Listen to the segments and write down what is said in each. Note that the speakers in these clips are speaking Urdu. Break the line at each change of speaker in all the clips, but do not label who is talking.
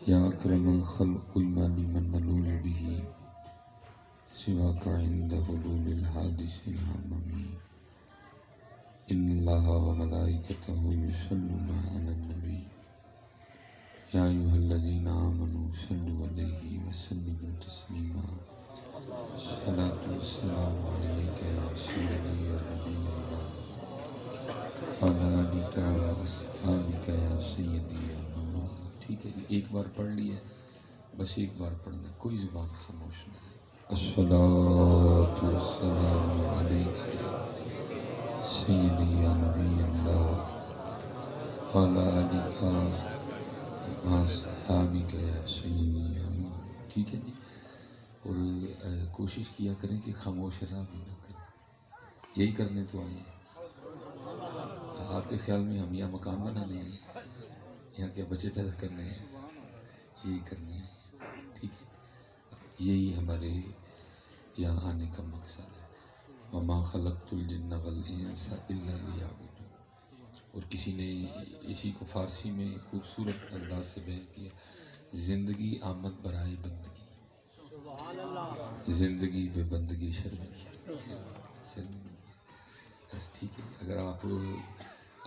یا اکرم الخلق ما لمن نلوذ به سواك عند حلول الحادث الهمم ان الله وملائكته يصلون على النبي يا ايها الذين امنوا صلوا عليه وسلموا تسليما الصلاة والسلام عليك يا سيدي يا نبي الله وعلى آلك وأصحابك يا سيدي يا نور الله. ٹھیک ہے جی، ایک بار پڑھ لیا، بس ایک بار پڑھنا، کوئی زبان خاموش نہ رہے. الصلاة والسلام علیک یا سیدی یا نبی اللہ وعلی آلک وأصحابک یا سیدی یا نور. ٹھیک ہے جی. اور کوشش کیا کریں کہ خاموش رہا بھی نہ کریں، یہی کرنے تو آئے ہیں. آپ کے خیال میں ہم یہاں مکان بنانے ہیں، یہاں کیا بچے پیدا کرنے ہیں؟ یہی کرنے ہیں. ٹھیک ہے، یہی ہمارے یہاں آنے کا مقصد ہے. وما خلقت الجن والانس الا لیعبدون. اور کسی نے اسی کو فارسی میں خوبصورت انداز سے بیان کیا، زندگی آمد برائے بندگی، زندگی بے بندگی شرمندگی. ٹھیک ہے، اگر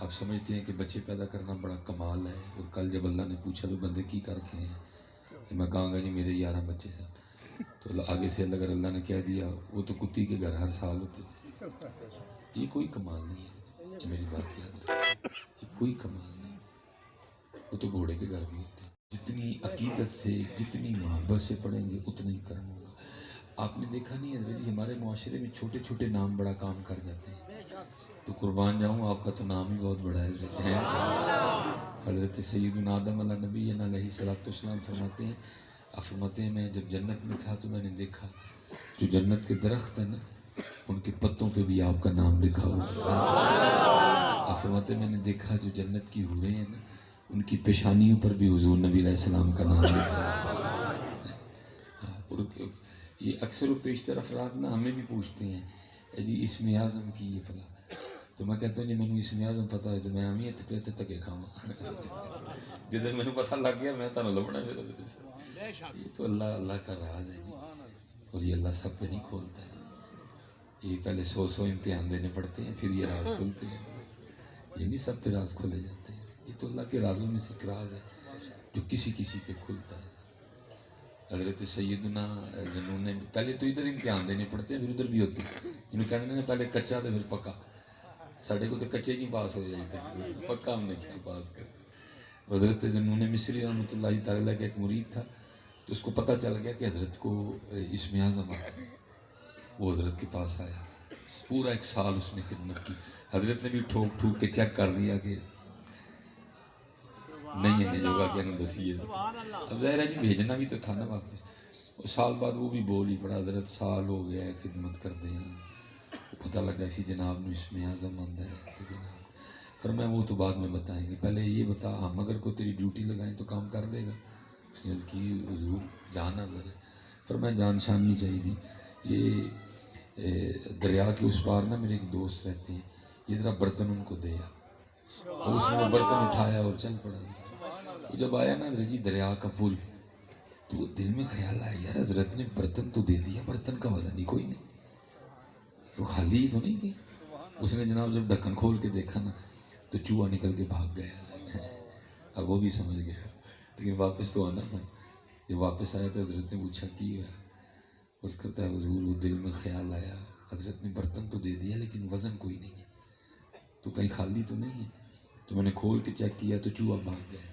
آپ سمجھتے ہیں کہ بچے پیدا کرنا بڑا کمال ہے، اور کل جب اللہ نے پوچھا تو بندے کی کر کے ہیں، تو میں کہوں گا جی میرے 11 بچے تھے، تو آگے سے اگر اللہ نے کہہ دیا وہ تو کتی کے گھر ہر سال ہوتے تھے. یہ کوئی کمال نہیں ہے، یہ میری بات یاد رکھیں، یہ کوئی کمال نہیں، وہ تو گھوڑے کے گھر بھی ہوتے ہیں. جتنی عقیدت سے، جتنی محبت سے پڑھیں گے اتنا ہی کرم ہوگا. آپ نے دیکھا نہیں حضرت جی، ہمارے معاشرے میں چھوٹے چھوٹے نام بڑا کام کر جاتے ہیں. تو قربان جاؤں، آپ کا تو نام ہی بہت بڑا ہے. حضرت سیدنا آدم علیہ نبی علیہ السلام فرماتے ہیں میں جب جنت میں تھا تو میں نے دیکھا جو جنت کے درخت ہیں نا، ان کے پتوں پہ بھی آپ کا نام لکھا ہوا. آپ فرماتے ہیں میں نے دیکھا جو جنت کی حوریں ہیں نا، ان کی پیشانیوں پر بھی حضور نبی علیہ السلام کا نام لکھا ہوا. اور یہ اکثر و بیشتر افراد نا ہمیں بھی پوچھتے ہیں جی اسم اعظم کی یہ پلا، تو میں کہتا ہوں جی میں نے اسم اعظم پتا ہے تو میں ہمیں پہ تکے کھاؤں. جدھر میں نے پتہ لگ گیا میں تنہوں لبنا پھر. یہ تو اللہ کا راز ہے جی، اور یہ اللہ سب پہ نہیں کھولتا ہے. یہ پہلے 100 امتحان دینے پڑتے ہیں پھر یہ راز کھولتے ہیں. یہ نہیں سب پہ راز کھولے جاتے ہیں، یہ تو اللہ کے رازوں میں سے ایک راز ہے جو کسی کسی پہ کھلتا ہے. حضرت سیدنا ذوالنورین نے پہلے تو ادھر امتحان دینے پڑتے ہیں پھر ادھر بھی ہوتے ہیں. جنہوں کہنے نے پہلے کچا تو پھر پکا. ساڑھے کو تو کچے کی پاس ہو جائے تھے، پکا ہم نے کیا پاس کر. حضرت ذوالنورین مصری رحمۃ اللہ تعالیٰ کا ایک مرید تھا، تو اس کو پتہ چل گیا کہ حضرت کو اسم اعظم آتا ہے. وہ حضرت کے پاس آیا، پورا 1 سال اس نے خدمت کی. حضرت نے بھی ٹھوک ٹھوک کے چیک کر لیا کہ نہیں ہے جو کہ انہوں دسی ہے. اب ظاہر ہے جی بھیجنا بھی تو تھا نا واپس. اور سال بعد وہ بھی بول ہی پڑا، حضرت سال ہو گیا ہے خدمت کر دیں. پتہ لگا اسی جناب نے اسم اعظم آندہ ہے کہ جناب. فرمایا وہ تو بعد میں بتائیں گے، پہلے یہ بتا ہم اگر کو تیری ڈیوٹی لگائیں تو کام کر لے گا؟ اس نے عرض کی حضور جان نظر ہے. فرمایا جان شان نہیں چاہیے تھی. یہ دریا کے اس پار نا میرے ایک دوست رہتے ہیں، یہ ذرا برتن ان کو دیا. اور اس نے وہ برتن اٹھایا اور چل پڑا. وہ جب آیا نا حضرت جی دریا کا پل، تو دل میں خیال آیا یار حضرت نے برتن تو دے دیا، برتن کا وزن ہی کوئی نہیں، وہ خالی ہی تو نہیں تھی. اس نے جناب جب ڈھکن کھول کے دیکھا نا تو چوہا نکل کے بھاگ گیا. اب وہ بھی سمجھ گیا، لیکن واپس تو آنا تھا. جب واپس آیا تو حضرت نے پوچھا کی ہوا. اس کرتا ہے حضور وہ دل میں خیال آیا حضرت نے برتن تو دے دیا لیکن وزن کوئی نہیں ہے، تو کہیں خالی تو نہیں ہے. تو میں نے کھول کے چیک کیا تو چوہا بھاگ گیا.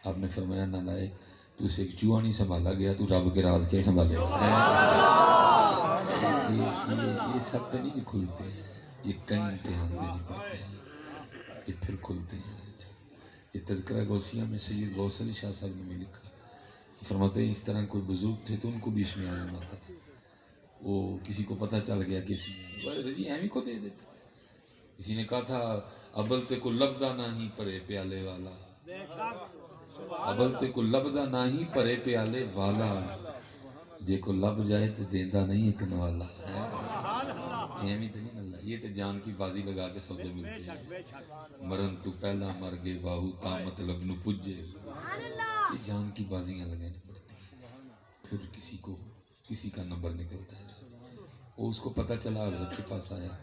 آپ نے فرمایا نہ لائے تو اسے ایک چوہا نہیں سنبھالا گیا، تو رب کے راز کیا سنبھالے گا؟ یہ سب پہ نہیں کھلتے ہیں، یہ کئی امتحان دینے پڑتے ہیں، یہ پھر کھلتے ہیں. یہ تذکرہ غوثیہ میں سید غوث علی شاہ صاحب نے بھی لکھا. فرماتے ہیں اس طرح کوئی بزرگ تھے تو ان کو بھی اسم اعظم آتا تھا. وہ کسی کو پتہ چل گیا کہ اسم اعظم اہمی کو دے دیتا. کسی نے کہا تھا ابلتے کو لبدہ نہیں پرے پیالے والا، ابلتے کو لبدہ نہیں پرے پیالے والا، جے کو لب جائے تو دیندہ نہیں ایک نوالا. اہمی تو نہیں اللہ، یہ تو جان کی بازی لگا کے سودے ملتے ہیں. مرن تو پہلا مر گئے باہو تا مطلب نو پجے. یہ جان کی بازیاں لگانی پڑتی ہیں، پھر کسی کا نمبر نکلتا ہے۔ وہ اس کو پتہ چلا، حضرت کے پاس آیا،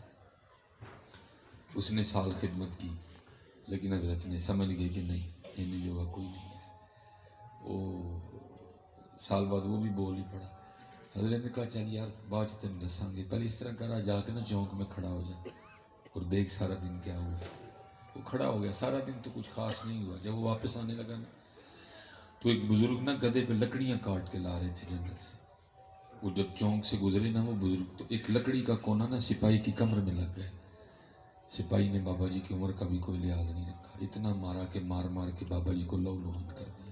اس نے سال خدمت کی، لیکن حضرت نے سمجھ گئے کہ نہیں، ان جو کوئی نہیں ہے۔ وہ سال بعد وہ بھی بول ہی پڑا۔ حضرت نے کہا چل یار بعد تم دساں گے، پہلے اس طرح کرا، جا کے نا چونک میں کھڑا ہو جا اور دیکھ سارا دن کیا ہوا۔ وہ کھڑا ہو گیا، سارا دن تو کچھ خاص نہیں ہوا۔ جب وہ واپس آنے لگا نا تو ایک بزرگ نا گدھے پہ لکڑیاں کاٹ کے لا رہے تھے جنگل سے۔ وہ جب چونک سے گزرے نا وہ بزرگ، تو ایک لکڑی کا کونا نا سپاہی کی کمر میں لگ گیا۔ سپاہی نے بابا جی کی عمر کا بھی کوئی لحاظ نہیں رکھا، اتنا مارا کہ مار کے بابا جی کو لہو لہان کر دیا۔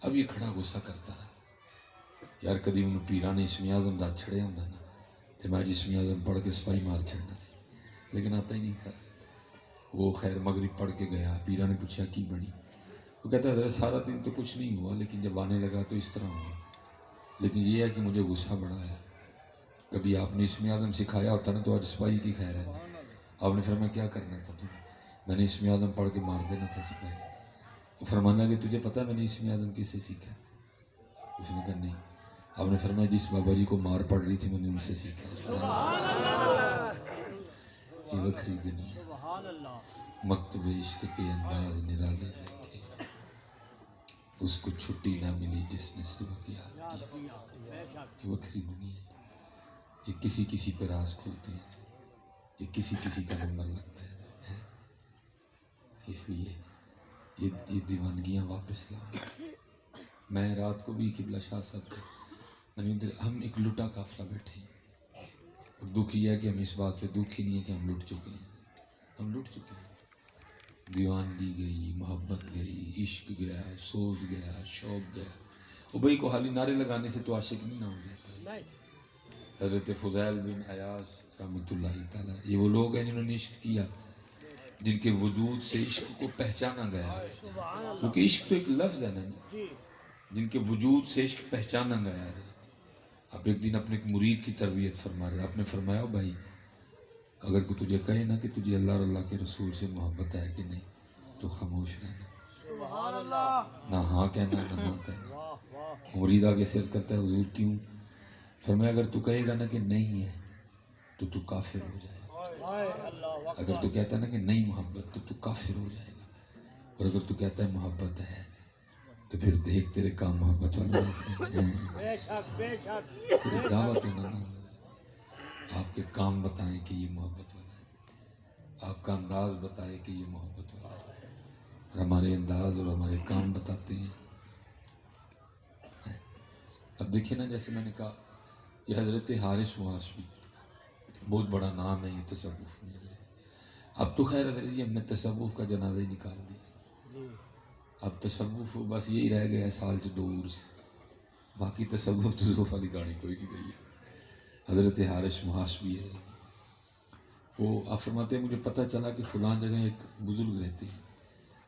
اب یہ کھڑا غصہ کرتا رہا، یار کدی انہوں پیران نے اسم اعظم دا چھڑے ہوں نا تو میں اسم اعظم پڑھ کے سپاہی مار چھڑنا تھی، لیکن آتا ہی نہیں تھا۔ وہ خیر مغرب پڑھ کے گیا، پیران نے پوچھا کی بنی؟ وہ کہتا ہے حضرت سارا دن تو کچھ نہیں ہوا، لیکن جب آنے لگا تو اس طرح ہوا، لیکن یہ ہے کہ مجھے غصہ بڑا ہے۔ کبھی آپ نے اسم اعظم سکھایا ہوتا نا تو آج سپاہی کی خیر ہے نا۔ آپ نے فرمایا کیا کرنا تھا تمہیں؟ میں نے اسم اعظم پڑھ کے مار دینا تھا سپاہی۔ وہ فرمانا کہ تجھے پتہ ہے میں نے اسم اعظم کس سے سیکھا؟ اس نے کہا نہیں۔ آپ نے فرمایا جس بابا جی کو مار پڑ رہی تھی میں نے ان سے سیکھا۔ یہ وکری دنیا، مکتب عشق کے انداز نرالے دیکھے، اس کو چھٹی نہ ملی جس نے سبق یاد کیا۔ یہ وکری دنیا، یہ کسی پہ راز کھلتے ہیں، یہ کسی کا نمبر لگتا ہے۔ اس لیے یہ دیوانگیاں واپس لاؤ۔ میں رات کو بھی قبلہ شاہ صاحب تھے، ہم ایک لٹا قافلہ بیٹھے ہیں، اور دکھ یہ ہے کہ ہم اس بات پہ دکھ ہی نہیں ہے کہ ہم لٹ چکے ہیں۔ ہم لٹ چکے ہیں، دیوانگی گئی، محبت گئی، عشق گیا، سوز گیا، شوق گیا۔ وہ بھائی کو حالی نعرے لگانے سے تو عاشق نہیں نہ ہو جاتا۔ حضرت فضیل بن عیاض رحمۃ اللہ تعالیٰ، یہ وہ لوگ ہیں جنہوں نے عشق کیا، جن کے وجود سے عشق کو پہچانا گیا، کیونکہ عشق تو ایک لفظ ہے نا، جن کے وجود سے عشق پہچانا گیا ہے۔ آپ ایک دن اپنے ایک مرید کی تربیت فرما رہے، آپ نے فرمایا بھائی اگر کوئی تجھے کہے نا کہ تجھے اللہ اور اللہ کے رسول سے محبت ہے کہ نہیں تو خاموش رہنا، نہ ہاں کہنا نہ ہاں کہنا۔ مرید آگے سے عرض کرتا ہے حضور کیوں؟ فرمایا اگر تو کہے گا نا کہ نہیں ہے تو تو کافر ہو جائے گا، اگر تو کہتا ہے نا کہ نہیں محبت تو کافر ہو جائے گا، اور اگر تو کہتا ہے محبت ہے تو پھر دیکھ تیرے کام محبت والا تیری دعوت ہونا نہ ہو۔ آپ کے کام بتائیں کہ یہ محبت والا ہے، آپ کا انداز بتائے کہ یہ محبت والا ہے، اور ہمارے انداز اور ہمارے کام بتاتے ہیں۔ اب دیکھیں نا، جیسے میں نے کہا یہ حضرت حارث معاشبی بہت بڑا نام ہے یہ تصوف میں۔ اب تو خیر حضرت جی ہم نے تصوف کا جنازہ ہی نکال دیا، اب تصوف بس یہی رہ گیا ہے سال سے دور سے، باقی تصوف والی گاڑی کوئی نہیں رہی ہے۔ حضرت حارث محاسبی ہے، وہ آپ فرماتے ہیں مجھے پتہ چلا کہ فلاں جگہ ایک بزرگ رہتے ہیں،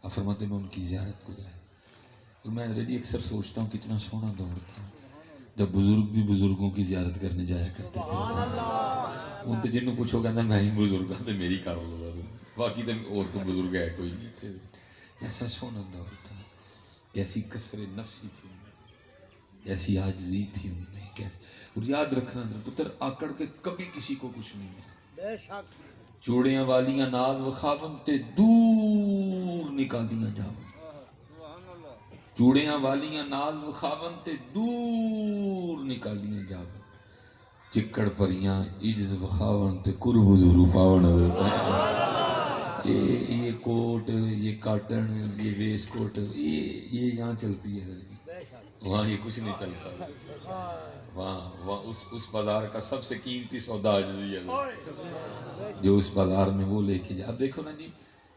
آپ فرماتے ہیں میں ان کی زیارت کو گیا، اور میں حضرت جی اکثر سوچتا ہوں کتنا سونا دور تھا جب بزرگ بھی بزرگوں کی زیارت کرنے جایا کرتے تھے۔ ان تو جنوں پوچھو کہنا میں ہی بزرگ ہوں تو میری کار ہوگا، باقی تو اور کوئی بزرگ ہے کوئی نہیں تھے۔ ایسا سونا دور تھا، کیسی کثر نفسی تھی ان میں، کیسی عاجزی تھی ان میں، کیسی، اور یاد رکھنا پتر آکڑ کے کبھی کسی کو کچھ نہیں ملا۔ چوڑیاں والیاں ناز و خاون تے دور نکالیاں جاؤ، چوڑیاں والیاں ناز و خاون تے دور نکالیاں جاؤ، چکڑ پریاں عجز و خاون تے قرب حضور پاون۔ یہ کوٹ، یہ کاٹن، یہ ویس کوٹ، یہ یہاں چلتی ہے، وہاں یہ کچھ نہیں چلتا۔ وہاں اس بازار کا سب سے قیمتی سودا عاجزی ہے، جو اس بازار میں وہ لے کے جا۔ اب دیکھو نا جی،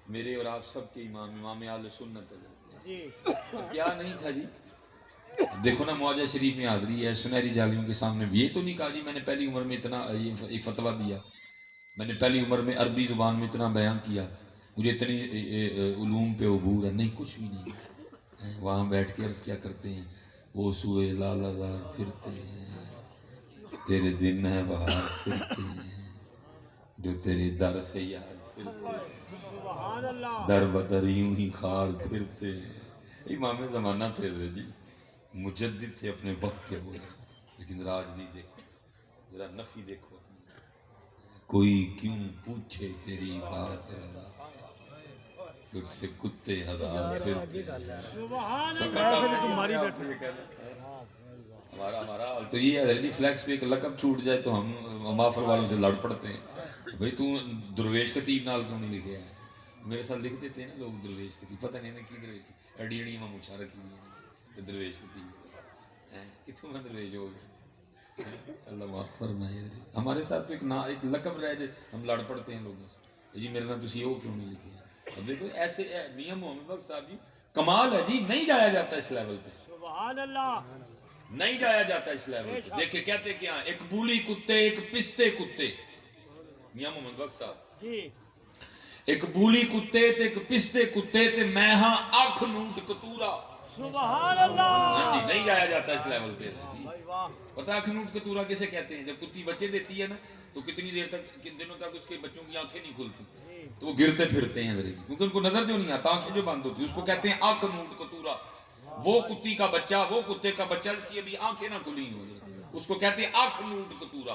میرے اور آپ سب کے امام اہل سنت کیا نہیں تھا جی؟ دیکھو نا معاجہ شریف میں حاضری ہے، سنہری جالیوں کے سامنے یہ تو نہیں کہا جی میں نے پہلی عمر میں اتنا ایک فتویٰ دیا، میں نے پہلی عمر میں عربی زبان میں اتنا بیان کیا، مجھے اتنی علوم پہ عبور ہے، نہیں کچھ بھی نہیں۔ وہاں بیٹھ کے عرض کیا کرتے ہیں، وہ سوئے لال ازار پھرتے ہیں، تیرے دن ہے بہار پھرتے ہیں، جو تیرے در سے یار پھرتے ہیں، در بدر یوں ہی خار پھرتے ہیں۔ امام زمانہ تھے جی، مجدد تھے اپنے وقت کے وہ، لیکن راجدی دیکھو، ذرا نفی دیکھو، کوئی کیوں پوچھے تیری بات رضا، تجھ سے کتے ہزار پھرتے ہمارا حال تو یہ ہے جی، فلیکس پہ ایک لقب چھوٹ جائے تو ہم مافر والوں سے لڑ پڑتے ہیں، بھئی تو درویش خطیب نال کیوں نہیں لکھے ہیں؟ میرے ساتھ لکھ دیتے ہیں نا لوگ درویش خطیب، پتہ نہیں کی درویش اڈیڑی میں مچھا رکھی دی درویش خطیب، کتوں میں درویش ہو گئے، اللہ معاف فرمائے۔ ہمارے ساتھ ایک لقب رہ جائے ہم لڑ پڑتے ہیں لوگوں سے، جی میرے نام تسی ہو کیوں نہیں لکھے؟ اب دیکھو ایسے میاں محمد بخش صاحب جی کمال ہے جی، نہیں جایا جاتا اس لیول پہ،
سبحان اللہ،
نہیں جایا جاتا اس لیول پہ۔ دیکھیں کہتے کیا، ایک بولی کتے ایک پستے کتے، میاں محمد بخش صاحب
جی
ایک بولی کتے تے ایک پستے کتے تے میں ہاں آنکھ نوٹ کتورا،
سبحان
ہاں جی
اللہ،
نہیں جایا جاتا اس لیول پہ جی۔
بھائی واہ،
پتہ آنکھ نوٹ کتورا کسے کہتے ہیں؟ جب کتی بچے دیتی ہے نا تو کتنی دیر تک، کن دنوں تک اس کے بچوں کی آنکھیں نہیں کھلتی تو وہ گرتے پھرتے ہیں ذرا، کیونکہ ان کو نظر جو نہیں آتا، آنکھیں جو بند ہوتی اس کو کہتے ہیں آنکھ نوٹ کتورا۔ وہ کتی کا بچہ، وہ کتے کا بچہ جس کی ابھی آنکھیں نہ کھلی ہوں اس کو کہتے ہیں آنکھ نوٹ کتورا۔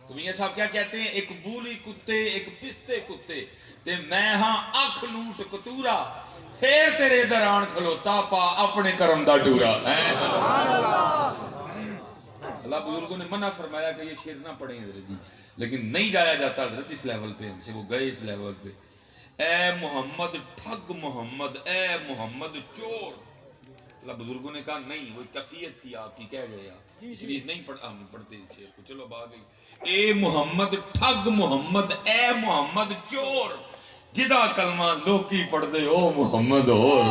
تو میاں صاحب کیا کہتے ہیں، ایک بولی کتے ایک پستے کتے تے میں ہاں آنکھ نوٹ کتورا، پھر تیرے دران کھلوتا پا اپنے کرم دا ٹورا۔ اللہ بزرگوں نے منع فرمایا کہ یہ شعر نہ پڑھیں حضرت جی، لیکن نہیں جایا جاتا حضرت اس لیول پہ، ہم سے وہ گئے اس لیول پہ۔ اے محمد ٹھگ محمد، اے محمد چور، اللہ بزرگوں نے کہا نہیں، وہ کیفیت تھی آپ کی، کہہ گئے آپ، اس لیے نہیں ہم پڑھتے اس شعر کو، چلو اب آ گئی۔ اے محمد ٹھگ محمد، اے محمد چور، جدا کلمہ لوکی پڑھ دے او محمد اور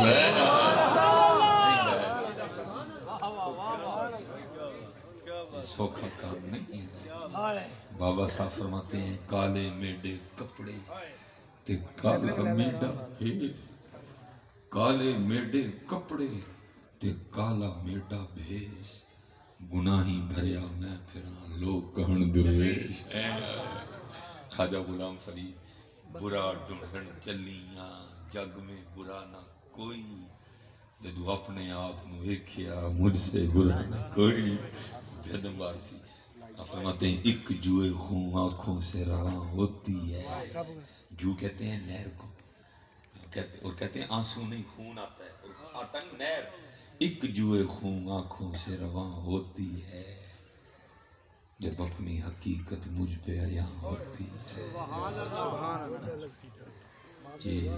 سوکھا کام نہیں ہے۔ بابا صاحب فرماتے ہیں کالے میڈے کپڑے تے کالا میڈا بھیس، کالے میڈے کپڑے تے کالا میڈا بھیس، گناہی بھریا میں پھراں لوگ کہن درویش۔ خواجہ غلام فرید، برا ڈھونڈن چلیاں جگ میں برا نہ کوئی، جدو اپنے آپ نو ویکھیا مجھ سے برا نہ کوئی۔ بھیدم وارسی آپ فرماتے ہیں ایک جوئے خون آنکھوں سے رواں ہوتی ہے، جو کہتے ہیں نہر کو، اور کہتے ہیں آنسو نہیں خون آتا ہے، اور آتا نہیں نہر، ایک جوئے خون آنکھوں سے رواں ہوتی ہے، جب اپنی حقیقت مجھ پہ عیاں ہوتی ہے۔ یہ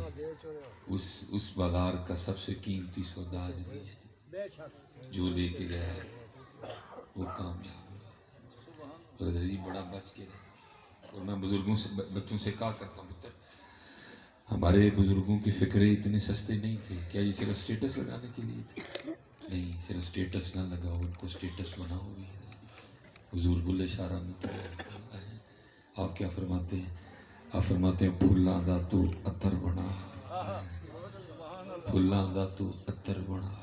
اس بازار کا سب سے قیمتی سودا آج دی ہے، جو لے کے گیا وہ کامیاب ہوا، اور عزیز بڑا بچ کے رہا۔ اور میں بزرگوں سے بچوں سے کہا کرتا ہوں، پتر ہمارے بزرگوں کی فکریں اتنے سستے نہیں تھے، کیا یہ صرف سٹیٹس لگانے کے لیے تھے؟ نہیں، صرف سٹیٹس نہ لگاؤ، ان کو سٹیٹس بناؤ بھی۔ حضور بلے شاہ رحمت اللہ علیہ آپ کیا فرماتے ہیں؟ آپ فرماتے ہیں پھلاں دا تو عطر بنا، پھلاں دا تو عطر بنا،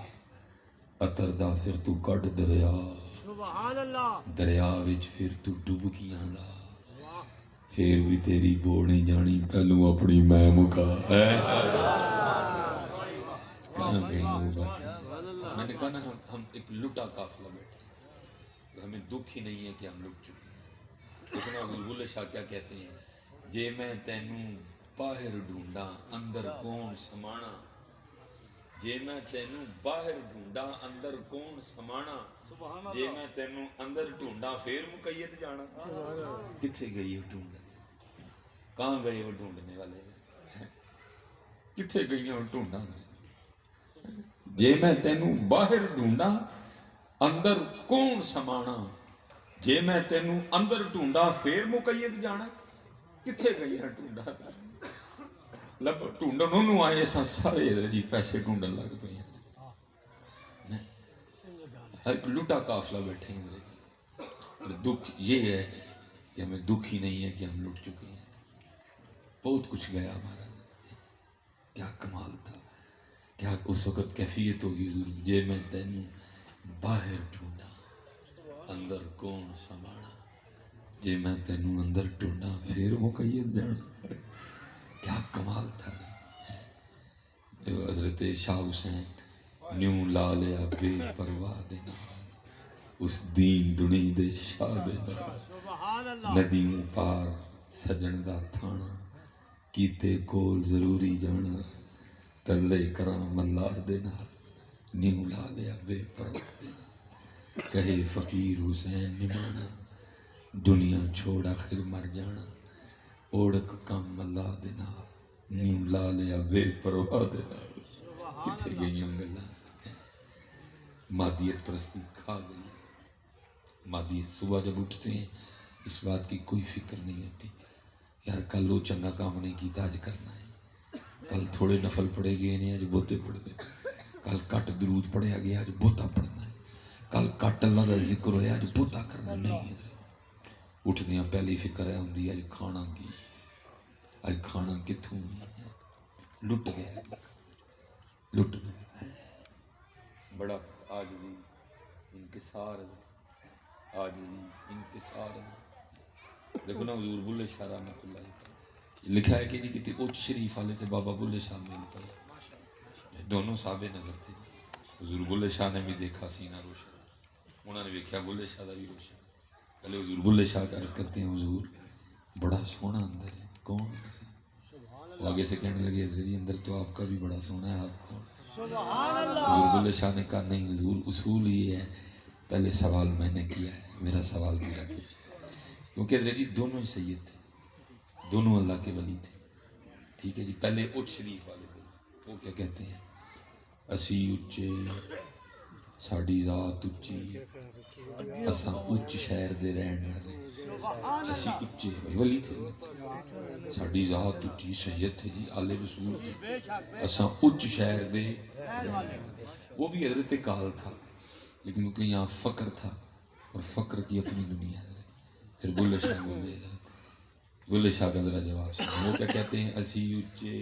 عطر دا پھر تو کڈ دریا،
سبحان اللہ،
دریا وچ پھر تو ڈبکیاں لا، پھر بھی تیری بو نہیں جانی پہلو اپنی میں مکا۔ میں نے کہا نا ہم ایک لٹا قافلہ بیٹھے، ہمیں دکھ ہی نہیں ہے کہ ہم لٹ چکے ہیں۔ لیکن حضور بلے شاہ کیا کہتے ہیں، جے میں تینوں باہر ڈھونڈا اندر کون سمانا، جے میں تینوں باہر ڈھونڈا اندر کون سمانا، جے میں تینوں اندر ڈھونڈا پھر مقید جانا۔ کتھے گئی وہ ڈھونڈنے، کہاں گئے وہ ڈھونڈنے والے، کتھے گئی وہ ڈھونڈا، جے میں تینوں باہر ڈھونڈا اندر کون سمانا، جے میں تینوں اندر ڈھونڈا پھر مقید جانا، کتھے گئی ہے ڈھونڈا، لب ڈھونڈن انہوں آئے سا سارے جی پیسے ڈھونڈن لگ پہ ہیں، ایک لٹا قافلہ بیٹھے ہیں۔ اور دکھ یہ ہے کہ ہمیں دکھ ہی نہیں ہے کہ ہم لٹ چکے ہیں، بہت کچھ گیا ہمارا، کیا کمال تھا، کیا اس وقت کیفیت ہوگی، جے میں تینوں باہر ڈھونڈا اندر کون سنبھالا، جے میں تینوں اندر ڈھونڈا پھر مقید جانا، کیا کمال تھا۔ حضرت شاہ حسین نیوں لا لیا بے پرواہ دے نال اس دین دنی دے شاہ دے نال
سبحان اللہ
ندیوں پار سجن دا تھانا کیتے کول ضروری جانا ترلے کرام اللہ دے نال نیوں لا لیا بے پرواہ دے نال کہے فقیر حسین نمانا دنیا چھوڑ آخر مر جانا اوڑک کم اللہ دے نال نیوں لا لیا بے پرواہ دے نال کتھے گئیاں گلاں مادیت پرستی کھا گئی مادیت صبح جب اٹھتے ہیں اس بات کی کوئی فکر نہیں ہوتی یار کل وہ چنگا کام نہیں کیتا آج کرنا ہے کل تھوڑے نفل پڑے گئے نہیں آج بہتے پڑھ دے کل کٹ درود پڑھیا گیا آج بہتا پڑھنا ہے کل کٹ اللہ کا ذکر ہویا آج بہتا کرنا نہیں ہے اٹھدیاں پہلی فکر ہے ہوندی آج کھانا کی آج کھانا کتھوں لٹ گیا لٹ گیا بڑا آج بھی انکسار ہے آج بھی انکسار ہے دیکھو نا حضور بلے شاہ رحمۃ اللہ علیہ لکھا ہے کہ جی کتنے اچ شریف والے تھے بابا بلے شاہ مل پائے دونوں صحابے نظر تھے حضور بلے شاہ نے بھی دیکھا سینہ روشن انہوں نے دیکھا بلے شاہ کا بھی روشن پہلے حضور بلے شاہ کا عرض کرتے ہیں حضور بڑا سونا اندر ہے کون وہ آگے سے کہنے لگے حضرت جی اندر تو آپ کا بھی بڑا سونا ہے آپ کون
سبحان اللہ
حضور بلے شاہ نے کہا نہیں حضور اصول یہ ہے پہلے سوال میں نے کیا ہے میرا سوال پورا کیا کیونکہ حضرت جی دونوں ہی سید تھے دونوں اللہ کے ولی تھے ٹھیک ہے جی پہلے اٹھ شریف والے تھے وہ کیا کہتے ہیں اسی اچے ساڈی ذات اچی اساں اچ شہر دے رہن والے اسی اچے ولی تھے ساڈی ذات اچی سید تھے جی آل رسول تھے اساں اچ شہر دے وہ بھی حضرت کال تھا لیکن کیونکہ یہاں فقر تھا اور فقر کی اپنی دنیا ہے پھر بلے شاہ بولے بلے شاہ کا ذرا جواب سنو وہ کیا کہتے ہیں اسی اچے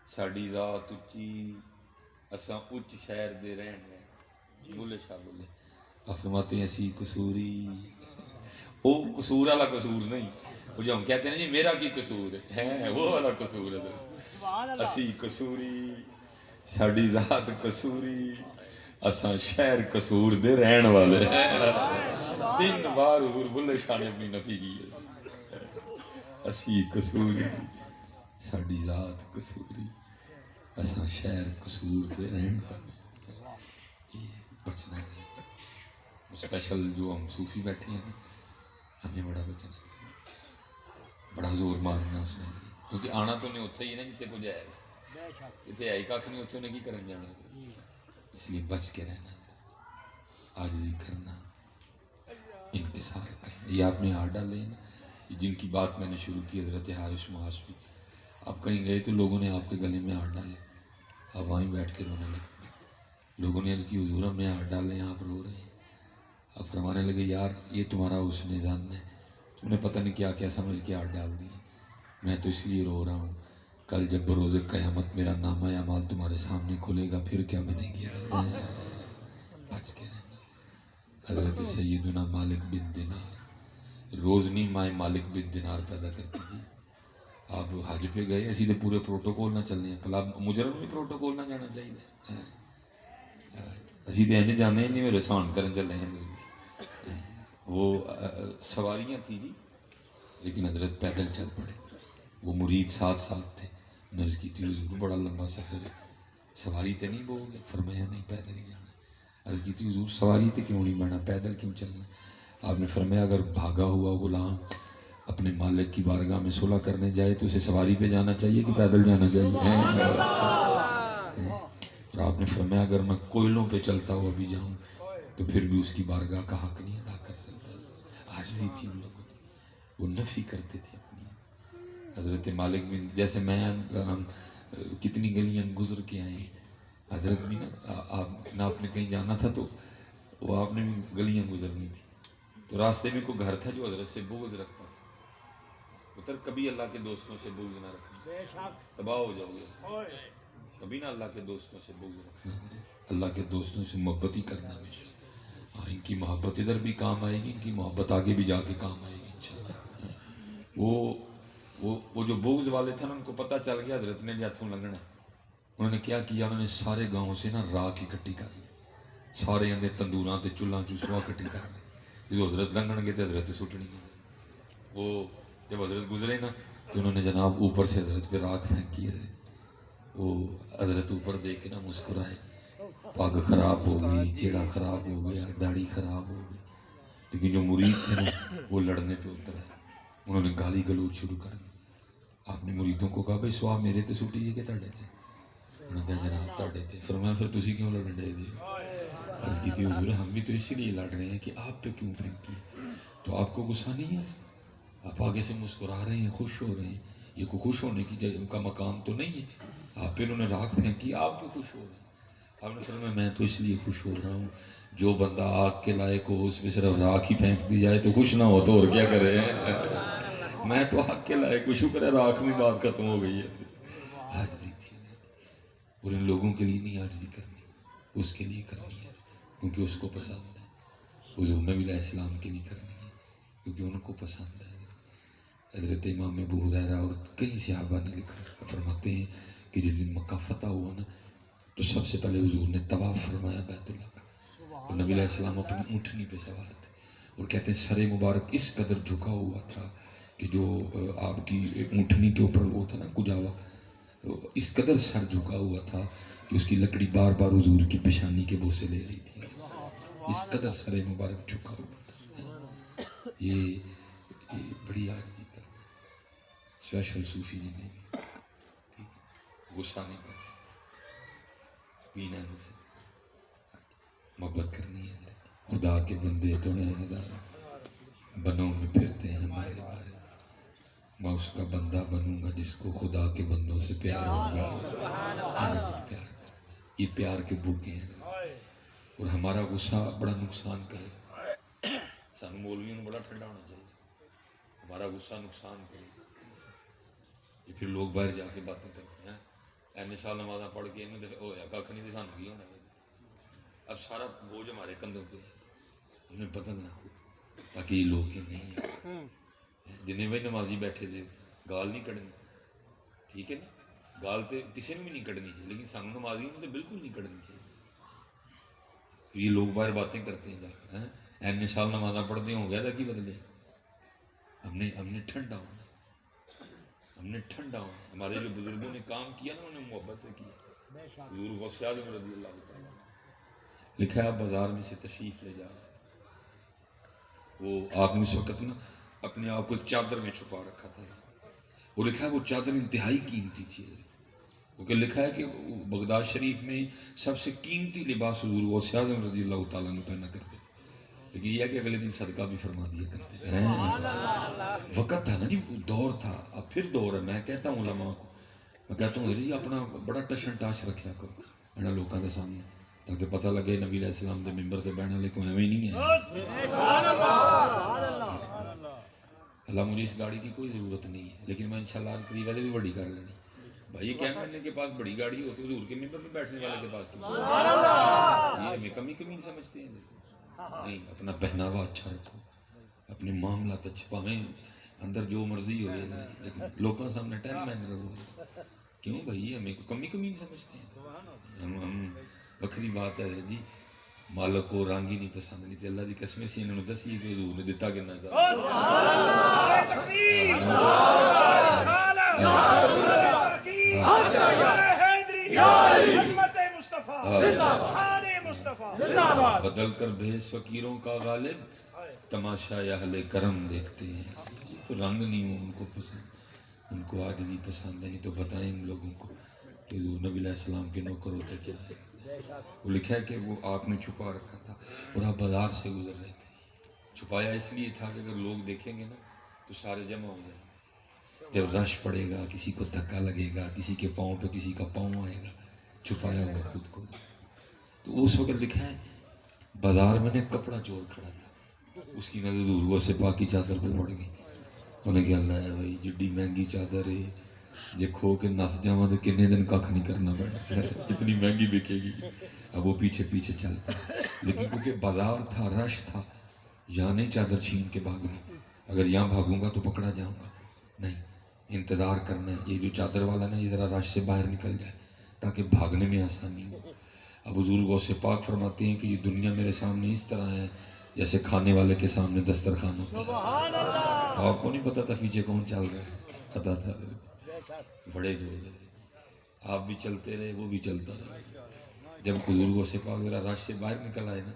ساڈی ذات اچی اساں اچ شہر دے رہن بلے شاہ بولے آپ فرماتے ہیں اسی قصوری وہ قصور والا قصور نہیں وہ جو ہم کہتے ہیں جی میرا کی قصور ہے وہ والا قصور ہے
سبحان اللہ
اسی قصوری ساڈی ذات قصوری اساں شہر قصور دے رہن والے تین بار حضور بلے شاہ نے اپنی نفی کی ہے اسی قصوری ساڈی ذات قصوری اساں شہر قصور دے رہن والے بچنا ہے اسپیشل جو ہم صوفی بیٹھے ہیں ہمیں بڑا بچنا ہے بڑا زور مارنا اس نے کیونکہ آنا تو نہیں اتھے ہی نا جتنے کو جائے
بے شک
اتنے آئی کھ نہیں اتنے انہیں کی کرن جانا اس لیے بچ کے رہنا عاجزی کرنا انتصار کرنا یہ آپ نے ہار ڈالے ہیں نا جن کی بات میں نے شروع کی حضرت حارث معاشوی آپ کہیں گئے تو لوگوں نے آپ کے گلے میں ہار ڈالے آپ وہیں بیٹھ کے رونے لگے لوگوں نے عرض کی حضور ہم نے ہار ڈالے ہیں آپ رو رہے ہیں آپ فرمانے لگے یار یہ تمہارا حسن ظن ہے تم نے پتہ نہیں کیا کیا سمجھ کے ہار ڈال دی میں تو اس لیے رو رہا ہوں کل جب بروز قیامت میرا نامہ اعمال تمہارے سامنے کھلے گا پھر کیا بنے گی بچ کے رہنا حضرت سیدنا مالک بن دینار روز نہیں مائیں مالک بن دینار پیدا کرتی تھی آپ حج پہ گئے اسی تو پورے پروٹوکول نہ چلنے ہیں کل آپ مجرم بھی پروٹوکول نہ جانا چاہیے اسی تو ایسے جانے ہی نہیں میرے سان کرن چلے ہیں وہ سواریاں تھیں جی لیکن حضرت پیدل چل پڑے وہ مرید ساتھ ساتھ تھے نرض کی تھی حضور بڑا لمبا سفر ہے سواری تے نہیں بول گے فرمایا نہیں پیدل ہی جانا عرض کی تھی حضور سواری تے کیوں نہیں بنا پیدل کیوں چلنا آپ نے فرمایا اگر بھاگا ہوا غلام اپنے مالک کی بارگاہ میں صلح کرنے جائے تو اسے سواری پہ جانا چاہیے کہ پیدل جانا چاہیے اور آپ نے فرمایا اگر میں کوئلوں پہ چلتا ہوا بھی جاؤں تو پھر بھی اس کی بارگاہ کا حق نہیں ادا کر سکتا عاجزی تھی ان لوگوں کی وہ نفی کرتے تھے اپنی حضرت مالک بن جیسے میں ہم کتنی گلیاں گزر کے آئے ہیں حضرت بھی نا آپ نے کہیں جانا تھا تو وہ آپ نے بھی گلیاں گزرنی تھی تو راستے میں کوئی گھر تھا جو حضرت سے بغض رکھتا تھا پتر کبھی اللہ کے دوستوں سے بغض نہ رکھنا
بے شک
تباہ ہو جاؤ گے کبھی نہ اللہ کے دوستوں سے بغض رکھنا اللہ کے دوستوں سے محبت ہی کرنا ہمیشہ ہاں ان کی محبت ادھر بھی کام آئے گی ان کی محبت آگے بھی جا کے کام آئے گی انشاءاللہ وہ جو بغض والے تھے نا ان کو پتہ چل گیا حضرت نے ہاتھوں لنگنا انہوں نے کیا کیا، انہوں نے سارے گاؤں سے نا راکھ اکٹھی کر لی، سارے اندر تندوراں تے چولہاں چوسوا اکٹھی کر لی، جب حضرت لنگن گے تو حضرت سٹنی گے، وہ جب حضرت گزرے نا تو انہوں نے جناب اوپر سے حضرت پہ راکھ پھینکی ہے، وہ حضرت اوپر دیکھ کے نا مسکرائے، پگ خراب ہو گئی، چیڑا خراب ہو گیا، داڑھی خراب ہو گئی، لیکن جو مرید تھے نا وہ لڑنے پہ اتر آئے، انہوں نے گالی گلوچ شروع کر دی۔ آپ نے مریدوں کو کہا بھائی سواب میرے تے سٹی ہے کہ تاڑے تھے؟ انہوں نے کہا جناب تاڑے تھے۔ فرمایا پھر تسی کیوں لڑن ڈے جی؟ عرض کی تھی حضور ہم بھی تو اسی لیے لڑ رہے ہیں کہ آپ پہ کیوں پھینکی، تو آپ کو غصہ نہیں ہے؟ آپ آگے سے مسکرا رہے ہیں، خوش ہو رہے ہیں، یہ کوئی خوش ہونے کی ان کا مقام تو نہیں ہے، آپ پہ انہوں نے راکھ پھینکی، آپ کیوں خوش ہو رہے ہیں؟ آپ نے فرمایا میں تو اس لیے خوش ہو رہا ہوں، جو بندہ آگ کے لائق ہو اس پہ صرف راکھ ہی پھینک دی جائے تو خوش نہ ہو تو اور کیا کرے؟ میں تو آگ کے لائق ہوں، شکر ہے راکھ میں بات ختم ہو گئی ہے۔ عاجزی تھی اور ان لوگوں کے لیے نہیں عاجزی کرنی، اس کے لیے کرنی ہے کیونکہ اس کو پسند ہے، حضور نبی علیہ السلام کی نہیں کرنی ہے کیونکہ ان کو پسند ہے۔ حضرت امام ابو ہریرہ اور کئی صحابہ نے لکھا، فرماتے ہیں کہ جس دن مکہ فتح ہوا نا تو سب سے پہلے حضور نے طواف فرمایا بیت اللہ کا، اور نبی علیہ السلام اپنی اونٹنی پہ سوار تھے اور کہتے ہیں سر مبارک اس قدر جھکا ہوا تھا کہ جو آپ کی اونٹنی کے اوپر وہ تھا نا کجاوا، اس قدر سر جھکا ہوا تھا کہ اس کی لکڑی بار بار حضور کی پیشانی کے بوسے لے رہی تھی، اس قدر سر مبارک جھکا ہوا تھا۔ یہ بڑی عاجزی کرنا، اسپیشل صوفی جی نے بھی ٹھیک ہے، غصہ نہیں کرنا، پینا ہے اسے، محبت کرنی ہے۔ خدا کے بندے تو ہیں ہزاروں، بنوں میں پھرتے ہیں ہمارے بارے، میں اس کا بندہ بنوں گا جس کو خدا کے بندوں سے پیار ہوگا، پیار، یہ پیار کے بھوکے ہیں، اور ہمارا غصہ بڑا نقصان کرے، سانو مولویوں بڑا ٹھنڈا ہونا چاہیے، ہمارا غصہ نقصان کرے، یہ پھر لوگ باہر جا کے باتیں کرتے ہیں، این سال نمازاں پڑھ کے انہوں نے ہویا کھ نہیں، سانو کی ہونا ہے، اب سارا بوجھ ہمارے کندھوں پہ انہیں بدلنا ہو تاکہ یہ لوگ کہ نہیں ہیں جنہیں بھائی نمازی بیٹھے تھے گال نہیں کڑنی، ٹھیک ہے نا، گال تو کسی نے بھی نہیں کڑنی چاہیے لیکن سانو نمازی نے تو بالکل نہیں کڑنی چاہیے، یہ لوگ باہر باتیں کرتے ہیں جا کر، این سال نمازاں پڑھتے ہو گیا تھا کی بدلے، ہم نے ٹھنڈا ہونا، ہم نے ٹھنڈا ہونا، ہمارے جو بزرگوں نے کام کیا نا انہوں نے محبت سے کیا، حضور غوث اعظم رضی اللہ تعالیٰ لکھا ہے بازار میں سے تشریف لے جا رہا ہے، وہ آپ نے اس وقت نا اپنے آپ کو ایک چادر میں چھپا رکھا تھا، وہ لکھا ہے وہ چادر انتہائی قیمتی تھی، کیونکہ لکھا ہے کہ بغداد شریف میں سب سے قیمتی لباس حضور غوث اعظم رضی اللہ تعالیٰ نے پہنا کرتے تھے، لیکن یہ ہے کہ اگلے دن صدقہ بھی فرما دیا کرتے تھے، وقت تھا نا جی، دور تھا، اب پھر دور ہے، میں کہتا ہوں علماء کو، میں کہتا ہوں جی اپنا بڑا ٹشن ٹاش رکھیا کرو اینا لوگوں کے سامنے تاکہ پتہ لگے نبی علیہ السلام دے ممبر سے بہنے والے کوئی ایویں نہیں ہے، اللہ مجھے اس گاڑی کی کوئی ضرورت نہیں ہے لیکن میں انشاءاللہ قریب والے بھی بڑی کر لینی، بھائی کیمرے کے پاس بڑی گاڑی ہوتی ہے حضور کے ممبر پہ بیٹھنے والے کے پاس یہ ہمیں کمی کمی سمجھتے ہیں، نہیں اپنا پہناوا اچھا رکھو، اپنے معاملات اچھے پاویں اندر جو مرضی ہوئے لیکن لوگوں سامنے ٹائم مین رہو، کیوں بھائی ہمیں کمی کمی نہیں سمجھتے ہیں، ہم وکری بات ہے جی، مالک کو رنگ ہی نہیں پسند نہیں تے اللہ دی قسم سے انہوں نے دسی کہ حضور نے دیتا کنا تھا، بدل کر بھیس فقیروں کا غالب تماشا اہل کرم دیکھتے ہیں، تو رنگ نہیں ہو ان کو پسند، ان کو عاجزی پسند ہے، نہیں تو بتائیں ان لوگوں کو کہ حضور نبی علیہ السلام کے نوکر ہوتے کیا ہے، وہ لکھا ہے کہ وہ آپ نے چھپا رکھا تھا اور آپ بازار سے گزر رہے تھے، چھپایا اس لیے تھا کہ اگر لوگ دیکھیں گے نا تو سارے جمع ہو جائیں گے، جب رش پڑے گا کسی کو دھکا لگے گا کسی کے پاؤں پہ کسی کا پاؤں آئے گا، چھپایا ہوا خود کو، تو اس وقت لکھا ہے بازار میں نے کپڑا چور کھڑا تھا، اس کی نظر حضور غوث پاک کی چادر پہ پڑ گئی، انہیں کہا اللہ ہے بھائی جڈی مہنگی چادر ہے جے کھو کے نس جاواں تو کنے دن کھ نہیں کرنا پڑنا، اتنی مہنگی بکے گی، اب وہ پیچھے پیچھے چل پڑا، لیکن کیونکہ بازار تھا رش تھا، یہاں نہیں چادر چھین کے بھاگنی، اگر یہاں بھاگوں گا تو پکڑا جاؤں گا، نہیں انتظار کرنا ہے، یہ جو چادر والا نا یہ ذرا رش سے باہر نکل جائے تاکہ بھاگنے میں آسانی ہو. اب حضور غوث پاک فرماتے ہیں کہ یہ دنیا میرے سامنے اس طرح ہے جیسے کھانے والے کے سامنے دسترخوان ہوتا ہے.
سبحان اللہ.
آپ کو نہیں پتا تھا پیچھے کون چل رہا ہے، پتا تھا. بڑے جو آپ بھی چلتے رہے، وہ بھی چلتا رہا. جب حضور غوث پاک ذرا رش سے باہر نکل آئے نا،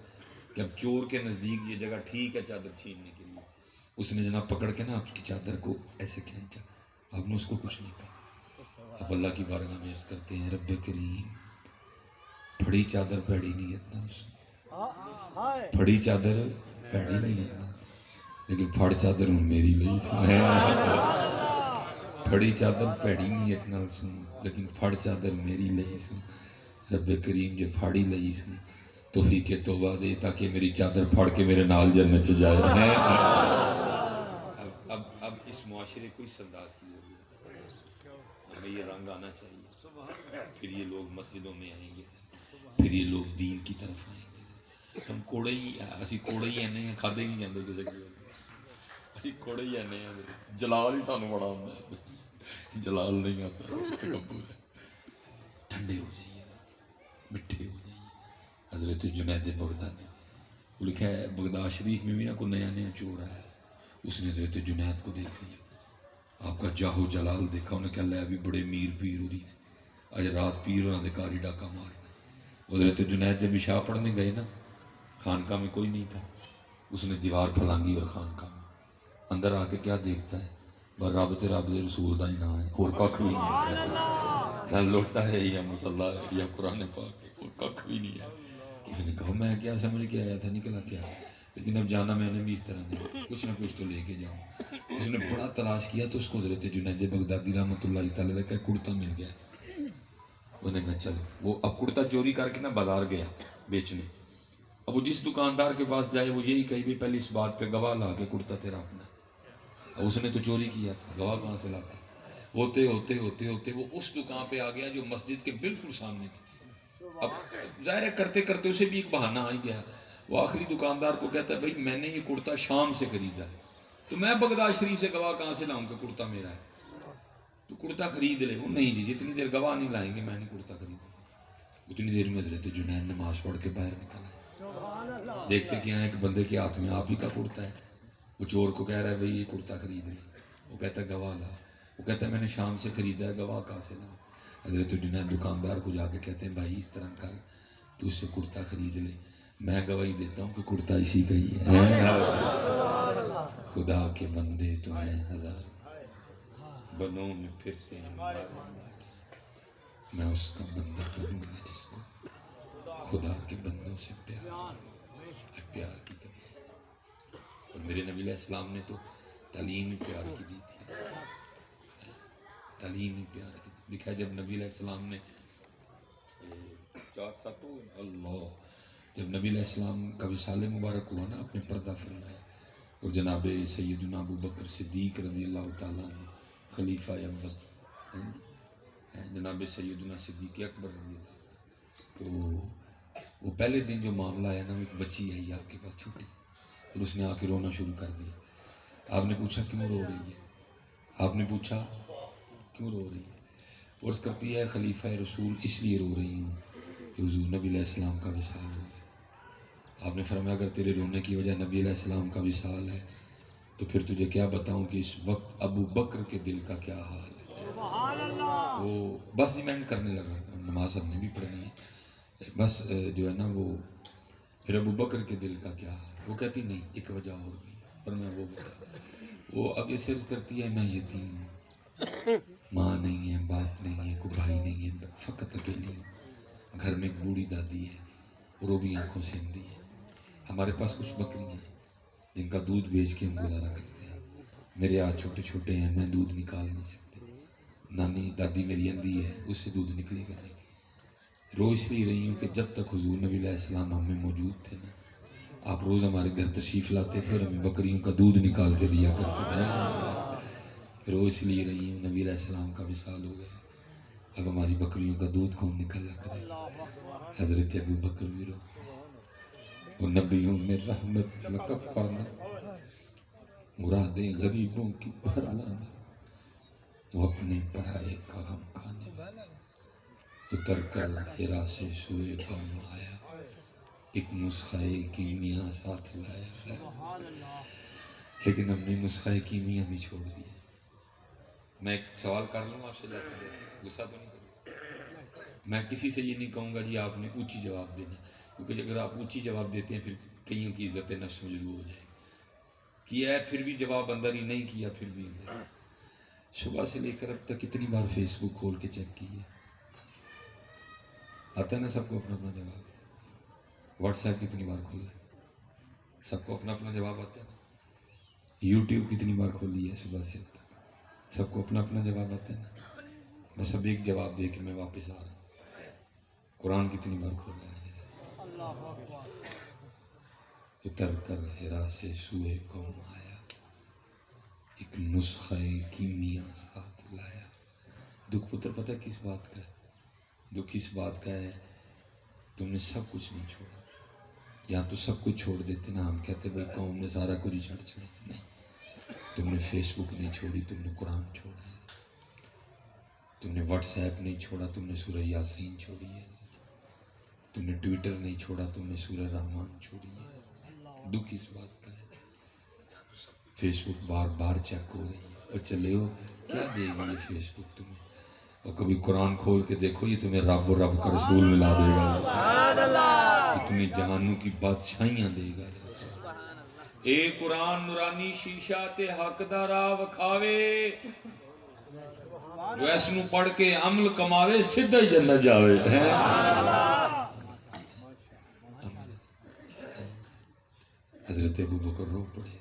کہ اب چور کے نزدیک یہ جگہ ٹھیک ہے چادر چھیننے کے لیے، اس نے جناب پکڑ کے نا آپ کی چادر کو ایسے کھینچا. آپ نے اس کو کچھ نہیں کہا. اب اللہ کی بارگاہ میں عرض کرتے ہیں رب کریم، پھڑی چادر پیڑی نیت نہ، پھڑی چادر پیڑی نیت نہ، لیکن پھڑ چادر ہوں میری لئی سن. پھڑی چادر پیڑی نیت نہ سن، لیکن پھڑ چادر میری لئی سن. رب کریم جو پھاڑی لئی سن توفیق توبہ دے تاکہ میری چادر پھاڑ کے میرے نال جنت سے جائے. اب اس معاشرے کو اس انداز کی ضرورت ہے. ہمیں یہ رنگ آنا چاہیے، پھر یہ لوگ مسجدوں میں آئیں گے، پھر یہ لوگ دین کی طرف آئیں گے. ہم کوڑے ہی اسی کوڑے ہی آنے ہیں، کھادے ہی نہیں جاندے کسی کے. اسی کوڑے ہی آنے ہیں، جلال ہی سانو بڑا ہوندا ہے. جلال نہیں آتا، تکبر ہے. ٹھنڈے ہو جائیے، مٹھے ہو جائیے. حضرت جنید بغدادی وہ لکھا ہے بغداد شریف میں بھی نا کوئی نیا نیا چور آیا، اس نے حضرت جنید کو دیکھ لیا، آپ کا جاہو جلال دیکھا، انہیں کہا لے ابھی بڑے میر پیر ہو رہی ہیں، آج رات پیر ہونا دے کاری ڈاکہ مارنا. حضرت جنید جب عشاء پڑھنے گئے نا، خانقاہ میں کوئی نہیں تھا. اس نے دیوار پھلانگی اور خانقاہ میں اندر آ کے کیا دیکھتا ہے، بس رب تے رب دے رسول دا ہی نام ہے، اور ککھ بھی نہیں ہے. نہ لوٹا ہے یا مصلی ہے یا قرآن پاک ہے، اور ککھ بھی نہیں ہے. اس نے کہا میں کیا سمجھ کے آیا تھا، نکلا کیا، لیکن اب جانا میں نے بھی اس طرح نہیں، کچھ نہ کچھ تو لے کے جاؤں. اس نے بڑا تلاش کیا تو اس کو حضرت جنید بغدادی رحمۃ اللہ تعالی علیہ کا کرتا مل گیا. انہوں نے کہا چلو. وہ اب کرتا چوری کر کے نا بازار گیا بیچنے. اب وہ جس دکاندار کے پاس جائے وہ یہی کہی بھی پہلے اس بات پہ گواہ لا کے کرتا تیرا اپنا. اب اس نے تو چوری کیا تھا، گواہ کہاں سے لاتا. ہوتے ہوتے ہوتے ہوتے وہ اس دکان پہ آ گیا جو مسجد کے بالکل سامنے تھی. اب ظاہر ہے کرتے کرتے اسے بھی ایک بہانہ آ گیا. وہ آخری دکاندار کو کہتا ہے بھائی میں نے یہ کرتا شام سے خریدا ہے، تو میں بغداد شریف سے گواہ کہاں سے لاؤں کہ کرتا میرا ہے، تو کرتا خرید لے. وہ نہیں جی جتنی دیر گواہ نہیں لائیں گے میں نہیں کرتا خریدوں گا. اتنی دیر میں حضرت جنید نماز پڑھ کے باہر نکلا. دیکھتے کہ ایک بندے کے ہاتھ میں آپ ہی کا کرتا ہے. وہ چور کو کہہ رہا ہے بھائی یہ کرتا خرید لے. وہ کہتا ہے گواہ لا. وہ کہتا ہے میں نے شام سے خریدا ہے، گواہ کہاں سے لاؤں. حضرت جنید دکاندار کو جا کے کہتے ہیں بھائی اس طرح کر، تو اس سے کرتا خرید لے، میں گواہی دیتا ہوں کہ کرتا اسی کا ہی ہے. خدا کے بندے تو ہیں ہزار، بنوں میں پھرتے ہیں، میں اس کا بندہ بنوں گا جس کو خدا کے بندوں سے پیار کی کمی ہے. اور میرے نبی علیہ السلام نے تو تعلیم ہی پیار کی دی تھی، تعلیم ہی پیار کی دی. لکھا ہے جب نبی علیہ السلام نے اللہ جب نبی علیہ السلام کا وصال مبارک ہوا نا، اپنے پردہ فرمایا، اور جناب سیدنا ابو بکر صدیق رضی اللہ تعالیٰ عنہ خلیفہ اول، جناب سیدنا صدیق اکبر رضی اللہ، تو وہ پہلے دن جو معاملہ ہے نا، وہ ایک بچی آئی آپ کے پاس چھوٹی، اور اس نے آ کے رونا شروع کر دیا. آپ نے پوچھا کیوں رو رہی ہے، آپ نے پوچھا کیوں رو رہی ہے. عرض کرتی ہے خلیفہ رسول اس لیے رو رہی ہوں کہ حضور نبی علیہ السلام کا وصال ہو گیا. آپ نے فرمایا اگر تیرے رونے کی وجہ نبی علیہ السلام کا وصال ہے تو پھر تجھے کیا بتاؤں کہ اس وقت ابو بکر کے دل کا کیا حال ہے. وہ بس ایمینڈ کرنے لگا، نماز ہم نے بھی پڑھنی ہے، بس جو ہے نا وہ پھر ابو بکر کے دل کا کیا حال. وہ کہتی نہیں ایک وجہ اور بھی، پر میں وہ بتا. وہ اب یہ عرض کرتی ہے میں یتیم ہوں، ماں نہیں ہے، باپ نہیں ہے، کوئی بھائی نہیں ہے، فقط اکیلی ہوں. گھر میں ایک بوڑھی دادی ہے اور وہ بھی آنکھوں سے اندھی ہے. ہمارے پاس کچھ بکریاں ہیں جن کا دودھ بیچ کے ہم گزارا کرتے ہیں. میرے ہاتھ چھوٹے چھوٹے ہیں، میں دودھ نکال نہیں سکتی. نانی دادی میری اندھی ہے، اس سے دودھ نکلے گا نہیں. رو اس لیے رہی ہوں کہ جب تک حضور نبی علیہ السلام ہم میں موجود تھے نا، آپ روز ہمارے گھر تشریف لاتے تھے اور ہمیں بکریوں کا دودھ نکال کے دیا کرتے تھے. رو اس لیے رہی ہوں نبی علیہ السلام کا وصال ہو گیا، اب ہماری بکریوں کا دودھ کون نکالا کرے. حضرت ابو بکر بھی رو. وہ نبیوں میں رحمت لقب پانا، مرادیں غریبوں کی بھر لانا، وہ اپنے پرائے کا غم کھانے والا. اتر کر ہرا سے سوئے قوم آیا، ایک نسخہ کیمیا ساتھ لایا.
سبحان اللہ.
لیکن ہم نے نسخہ کیمیا بھی چھوڑ دیا. میں ایک سوال کر لوں آپ سے جاتے جاتے، غصہ تو نہیں کروں؟ میں کسی سے یہ نہیں کہوں گا جی آپ نے اونچی جواب دینا، کیونکہ اگر آپ اونچی جواب دیتے ہیں پھر کئیوں کی عزت نفس مجروح ہو جائے. کیا ہے پھر بھی جواب اندر ہی، نہیں کیا پھر بھی اندر. صبح سے لے کر اب تک کتنی بار فیس بک کھول کے چیک کی ہے؟ آتا ہے نا سب کو اپنا اپنا جواب. واٹس ایپ کتنی بار کھولا ہے؟ سب کو اپنا اپنا جواب آتا ہے نا. یوٹیوب کتنی بار کھولی ہے صبح سے اب تک؟ سب کو اپنا اپنا جواب آتا ہے نا. بس اب ایک جواب دے کے میں واپس آ رہا ہوں. قرآن کتنی بار کھولا ہے؟
اللہ اکبر.
اتر کر ہرا سے سوئے قوم آیا، ایک نسخہ کیمیا ساتھ لایا. دکھ پتر پتہ کس بات کا ہے؟ دکھ اس بات کا ہے تم نے سب کچھ نہیں چھوڑا. یا تو سب کچھ چھوڑ دیتے نا، ہم کہتے بھائی قوم نے سارا کچھ ہی چھوڑ چھوڑا. نہیں، تم نے فیس بک نہیں چھوڑی، تم نے قرآن چھوڑا ہے. تم نے واٹس ایپ نہیں چھوڑا، تم نے سورہ یاسین چھوڑی ہے. تم نے ٹویٹر نہیں چھوڑا، تم نے سورہ رحمان چھوڑی ہے. دکھ اس بات کا ہے فیس بک بار بار چیک ہو رہی ہے. اور چلے ہو کیا دے گی یہ فیس بک تمہیں؟ اور کبھی قرآن کھول کے دیکھو، یہ تمہیں رب و رب کا رسول ملا دے گا. یہ تمہیں جہانوں کی بادشاہیاں دے گا. اے قرآن نورانی شیشہ تے حق دا راہ وکھاوے، جو اس نو پڑھ کے عمل کماوے سدھا ہی جنت جاوے. حضرت ابو بکر رو پڑے.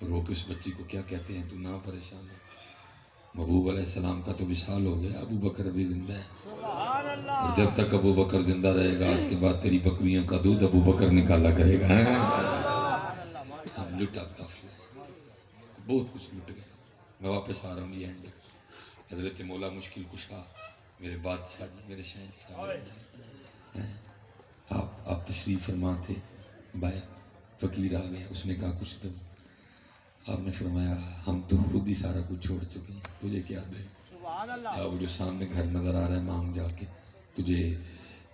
رو کے اس بچی کو کیا کہتے ہیں؟ تو نہ پریشان ہو، محبوب علیہ السلام کا تو وصال ہو گیا، ابو بکر ابھی زندہ ہے.
سبحان اللہ.
اور جب تک ابو بکر زندہ رہے گا آج کے بعد تیری بکریوں کا دودھ ابو بکر نکالا کرے گا. ہم لٹا کافی بہت کچھ لٹ گئے. میں واپس آ رہا ہوں. یہ اینڈ حضرت مولا مشکل کشا میرے بادشاہ جی، میرے شہنشاہ، آپ تشریف فرما تھے. بھائی فقیر آ گیا، اس نے کہا کچھ دو. آپ نے فرمایا ہم تو خود ہی سارا کچھ چھوڑ چکے ہیں، تجھے کیا دیں؟
سبحان اللہ.
اب جو سامنے گھر نظر آ رہا ہے مانگ جا کے، تجھے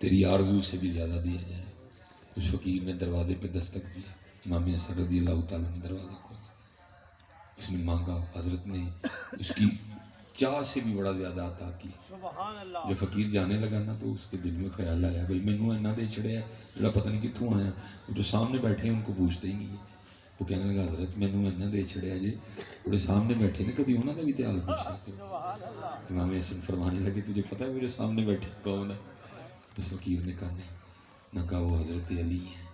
تیری آرزو سے بھی زیادہ دیا جائے. اس فقیر نے دروازے پہ دستک دیا. امام حسن رضی اللہ تعالیٰ نے دروازہ کھولا. اس نے مانگا، حضرت نے اس کی چاہ سے بھی بڑا زیادہ عطا کی.
سبحان اللہ.
جب فقیر جانے لگا نا تو اس کے دل میں خیال آیا بھائی مینوں اینا دے چھڑیا جڑا پتہ نہیں کتھوں آیا. وہ جو سامنے بیٹھے ہیں ان کو پوچھتے ہی نہیں ہے. وہ کہنے لگا حضرت مینوں اینا دے چھڑیا جی، جڑے سامنے بیٹھے نے کبھی انہوں نے بھی تے حال پوچھا کرو.
سبحان اللہ.
امام حسن فرمانے لگے تجھے پتہ ہے میرے سامنے بیٹھے کون ہے؟ اس فقیر نے کہا نہیں. نہ کہا وہ حضرت علی ہیں،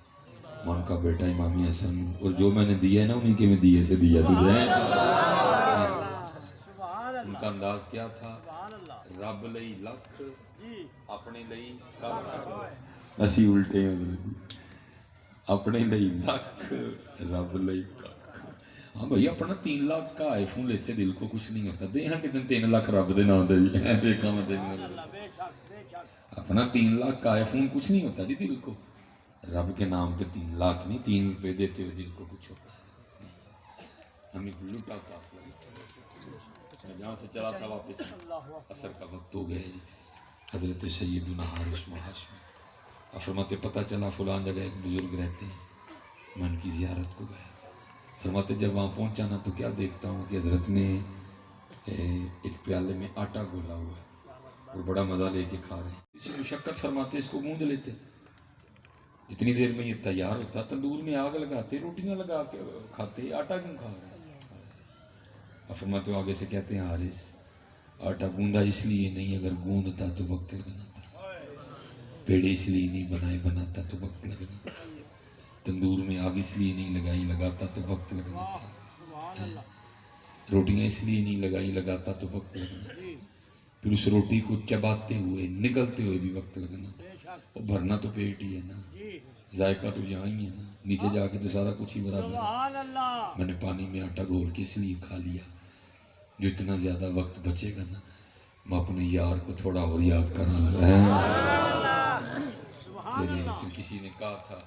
میں ان کا بیٹا امام حسن ہوں، اور جو میں نے دیا ہے نا انہیں کے میں دیے سے دیا تجھے.
سبحان
ان
اللہ.
کا انداز کیا تھا؟
سبحان اللہ.
رب لئی لکھ
جی.
اپنے لئی ککھ. اسی الٹے ہیں، اپنے لئی لکھ رب لئی ککھ. ہاں بھائی اپنا 3 لاکھ کا آئی فون لیتے دل کو کچھ نہیں ہوتا. دے ہاں کتنے 3 لاکھ رب دے نام دے بھی ہیں دیکھا میں دے.
اللہ بے شک بے شک.
اپنا 3 لاکھ کا آئی فون کچھ نہیں ہوتا جی دل کو. رب کے نام پہ 3 لاکھ نہیں، 3 روپے دیتے ہوئے دل کو کچھ ہوتا ہے. ہمیں لوٹا قافلہ میں جہاں سے چلا تھا واپس عصر کا وقت ہو گیا جی. حضرت سیدنا حارث بن ہاشم فرماتے پتہ چلا فلان جگہ ایک بزرگ رہتے ہیں. میں ان کی زیارت کو گیا. فرماتے جب وہاں پہنچا نا تو کیا دیکھتا ہوں کہ حضرت نے ایک پیالے میں آٹا گولا ہوا ہے اور بڑا مزہ لے کے کھا رہے ہیں. اسی مشقت فرماتے اس کو گوندھ لیتے. جتنی دیر میں یہ تیار ہوتا تندور میں آگ لگاتے روٹیاں لگا کے کھاتے. آٹا کیوں کھا رہے ہیں؟ فرماتے آگے سے کہتے ہیں حارث آٹا گوندا اس لیے نہیں، اگر گوندتا تو وقت لگنا تھا. پیڑے اس لیے نہیں بنائے، بناتا تو وقت لگنا تھا. تندور میں آگ اس لیے نہیں لگائی، لگاتا تو وقت لگنا تھا.
سبحان اللہ.
روٹیاں اس لیے نہیں لگائی، لگاتا تو وقت لگنا تھا. پھر اس روٹی کو چباتے ہوئے نگلتے ہوئے بھی وقت لگنا تھا.
بے شک.
اور بھرنا تو پیٹ ہی ہے نا،
جی.
ذائقہ تو یہاں ہی ہے نا، نیچے جا کے تو سارا کچھ ہی برابر ہے.
سبحان اللہ.
میں نے پانی میں آٹا گھول کے اس لیے کھا لیا جو اتنا زیادہ وقت بچے گا نا میں اپنے یار کو تھوڑا اور یاد کر لوں گا. تیرے پھر کسی نے کہا تھا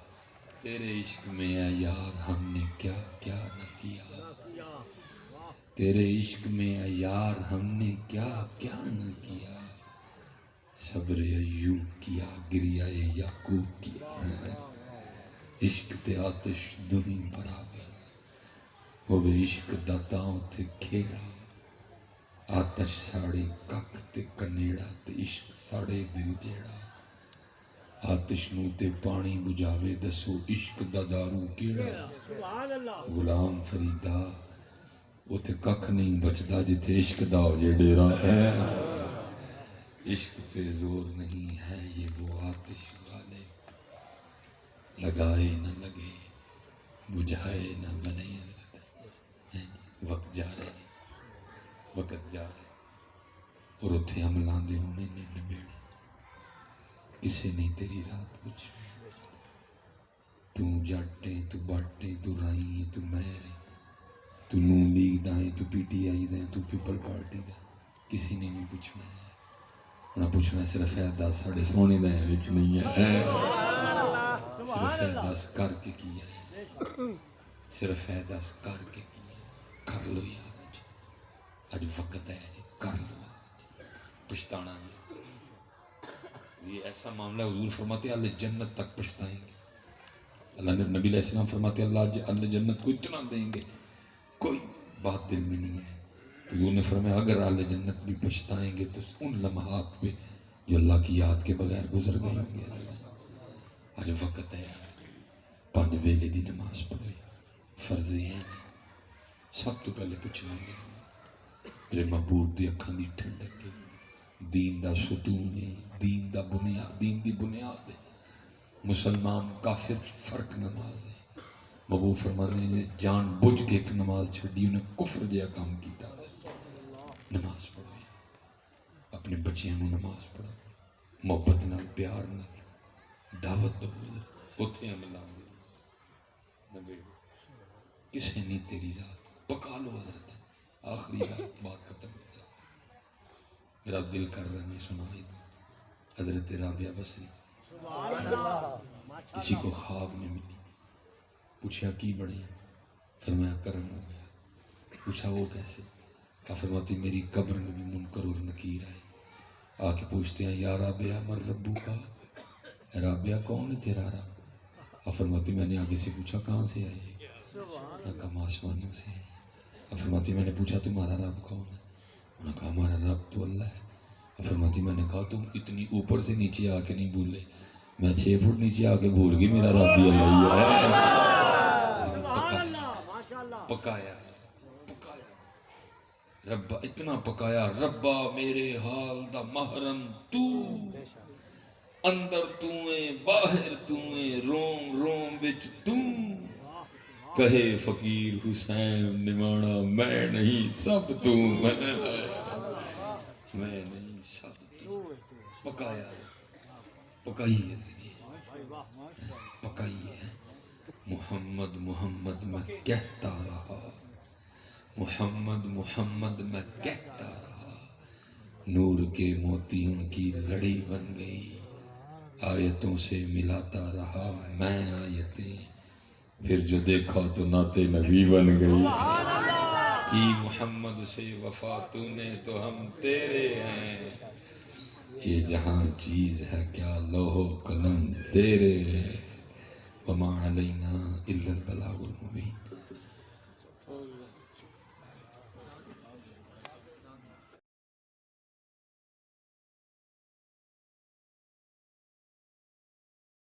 تیرے عشق میں اے یار ہم نے کیا کیا نہ کیا. تیرے عشق میں اے یار ہم نے کیا کیا نہ کیا. صبر ایوب کیا، گریہ یعقوب کیا، عشق تے آتش دہی برابر ہوئے، عشق داتاں تے کھیرا، آتش ساڑے کک تے کنیڑا تے عشق ساڑے دل جیڑا، آتش نو تے پانی بجاوے دسو عشق دا دارو کیڑا،
سبحان اللہ
غلام فریدا اتھے ککھ نہیں بچدا جتھے عشق دا ہو جے ڈیرا ہے، عشق پہ زور نہیں ہے یہ وہ آتش والے، لگائے نہ لگے بجھائے نہ بنے، وقت جا رہے جی، وقت جا رہے، اور اتھے عملاں دے ہونے نے نبیڑے، کسے نہیں تیری ذات پوچھ، تو جاٹیں تو باٹیں تو رائیں تو میرے، تو نون لیگ دائیں تو پی ٹی آئی دائیں تو پیپل پارٹی دائیں، کسی نے نہیں پوچھنا ہے، انہاں پوچھنا ہے صرف احداث ساڑھے سونے دائیں ویک نہیں ہے، صرف احداث کر کے کیا ہے، صرف احداث کر کے کیا ہے، کر لو یار آج وقت ہے کر لو پشتانا نہیں، یہ ایسا معاملہ ہے حضور فرماتے ہیں اللہ جنت تک پشتائیں گے، اللہ نے نبی علیہ السلام فرماتے ہیں اللہ جنت کو اتنا دیں گے کوئی بات دل میں نہیں ہے، حضور نے فرمایا اگر اہل جنت بھی پچھتائیں گے تو ان لمحات پہ جو اللہ کی یاد کے بغیر گزر گئے ہوں گے، آج وقت ہے 5 ویلے دی نماز پڑھو، فرض ہیں سب تو پہلے پوچھنا گے میرے محبوب دی اکھاں دی ٹھنڈک کے، دین دا ستون ہے، دین دا بنیاد، دین دی بنیاد ہے، مسلمان کافر فرق نماز ہے، محبوب فرماتے ہیں جان بجھ کے ایک نماز چھڑی انہیں کفر جیا کام کیتا ہے، نماز پڑھو اپنے بچیاں نو نماز پڑھو، محبت نال پیار نال دعوت دو، اتھے عملہ نبی کسے نہیں تیری ذات پکا لو حضرت آخری بات ختم ہو جائے، میرا دل کر رہا میں سنائی دوں، حضرت رابعہ بصری کسی کو خواب میں ملی، پوچھا کی بڑے فرمایا کرم ہو گیا، پوچھا وہ کیسے، فرماتی میری قبر میں بھی منکر اور نکیر آئے، آ کے پوچھتے ہیں یا رابعہ مر ربو کا، رابعہ کون ہے تیرا رب، فرماتی میں نے آگے سے پوچھا کہاں سے آئے، نہ کہا آسمانوں سے ہے، فرماتی میں نے پوچھا تمہارا رب کون ہے، انہوں نے کہا ہمارا رب تو اللہ ہے، فرماتی میں نے کہا تم اتنی اوپر سے نیچے آ کے نہیں بھولے، میں 6 فٹ نیچے آ کے بھول گئی میرا رب بھی اللہ ہی ہے، پکایا ربا اتنا پکایا، ربا میرے حال دا محرم تو، اندر تو ہے باہر تو ہے، روم روم بچ تو، کہے فقیر حسین نمانا میں نہیں سب تو میں نہیں سب تو، پکایا پکائی ہے پکائی ہے، محمد محمد میں کہتا رہا، محمد محمد میں کہتا رہا، نور کے موتیوں کی لڑی بن گئی، آیتوں سے ملاتا رہا میں آیتیں، پھر جو دیکھا تو نعت نبی بن گئی، کی محمد سے وفا تو نے تو ہم تیرے ہیں، یہ جہاں چیز ہے کیا لوح و قلم تیرے ہیں، وما علینا الا البلاغ المبین۔